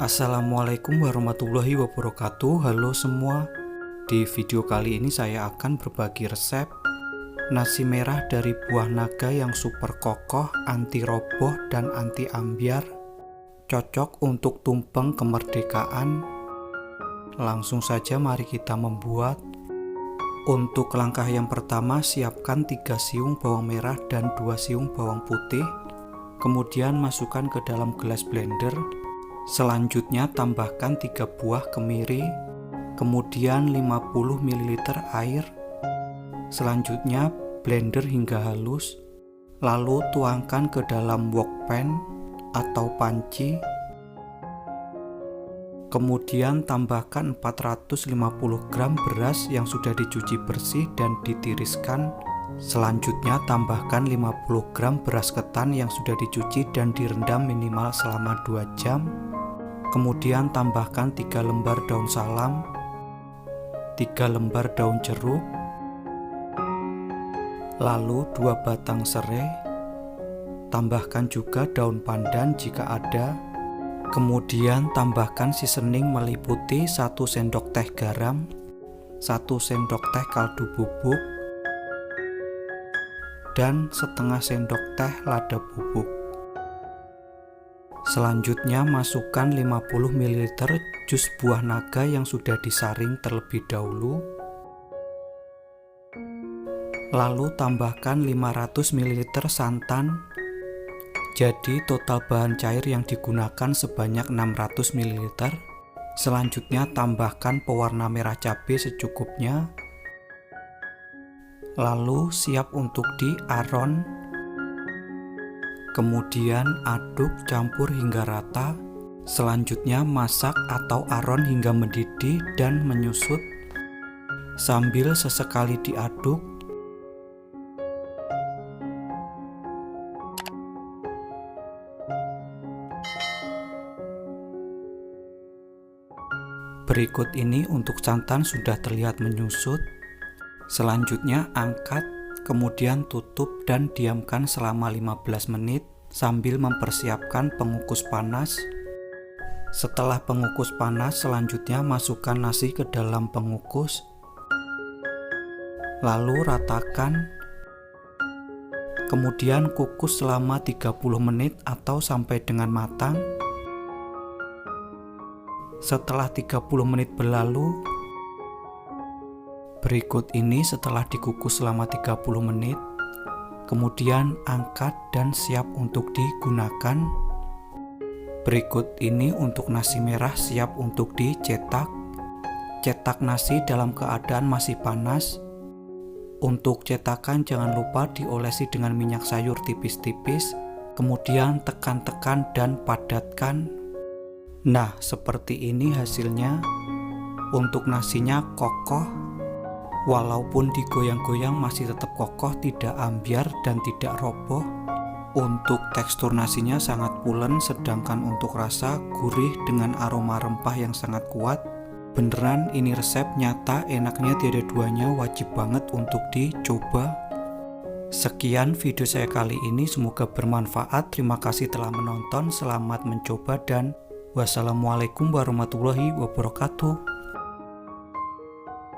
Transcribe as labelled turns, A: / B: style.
A: Assalamualaikum warahmatullahi wabarakatuh. Halo semua. Di video kali ini saya akan berbagi resep nasi merah dari buah naga yang super kokoh, anti roboh dan anti ambyar. Cocok untuk tumpeng kemerdekaan. Langsung saja mari kita membuat. Untuk langkah yang pertama, siapkan 3 siung bawang merah dan 2 siung bawang putih. Kemudian masukkan ke dalam gelas blender. Selanjutnya tambahkan 3 buah kemiri, kemudian 50 ml air. Selanjutnya blender hingga halus, lalu tuangkan ke dalam wok pan atau panci. Kemudian tambahkan 450 gram beras yang sudah dicuci bersih dan ditiriskan. Selanjutnya tambahkan 50 gram beras ketan yang sudah dicuci dan direndam minimal selama 2 jam. Kemudian tambahkan 3 lembar daun salam, 3 lembar daun jeruk, lalu 2 batang serai. Tambahkan juga daun pandan jika ada. Kemudian tambahkan seasoning meliputi 1 sendok teh garam, 1 sendok teh kaldu bubuk, dan setengah sendok teh lada bubuk. Selanjutnya masukkan 50 ml jus buah naga yang sudah disaring terlebih dahulu. Lalu tambahkan 500 ml santan. Jadi total bahan cair yang digunakan sebanyak 600 ml. Selanjutnya tambahkan pewarna merah cabai secukupnya. Lalu siap untuk diaron. Kemudian aduk campur hingga rata. Selanjutnya masak atau aron hingga mendidih dan menyusut. Sambil sesekali diaduk. Berikut ini untuk santan sudah terlihat menyusut. Selanjutnya angkat. Kemudian tutup dan diamkan selama 15 menit sambil mempersiapkan pengukus panas. Setelah pengukus panas, selanjutnya masukkan nasi ke dalam pengukus. Lalu ratakan. Kemudian kukus selama 30 menit atau sampai dengan matang. Setelah 30 menit berlalu, berikut ini setelah dikukus selama 30 menit, kemudian angkat dan siap untuk digunakan. Berikut ini untuk nasi merah siap untuk dicetak. Cetak nasi dalam keadaan masih panas. Untuk cetakan jangan lupa diolesi dengan minyak sayur tipis-tipis, kemudian tekan-tekan dan padatkan. Nah, seperti ini hasilnya. Untuk nasinya kokoh. Walaupun digoyang-goyang masih tetap kokoh, tidak ambyar dan tidak roboh. Untuk tekstur nasinya sangat pulen, sedangkan untuk rasa gurih dengan aroma rempah yang sangat kuat. Beneran ini resep nyata, enaknya tiada duanya, wajib banget untuk dicoba. Sekian video saya kali ini, semoga bermanfaat. Terima kasih telah menonton, selamat mencoba dan wassalamualaikum warahmatullahi wabarakatuh.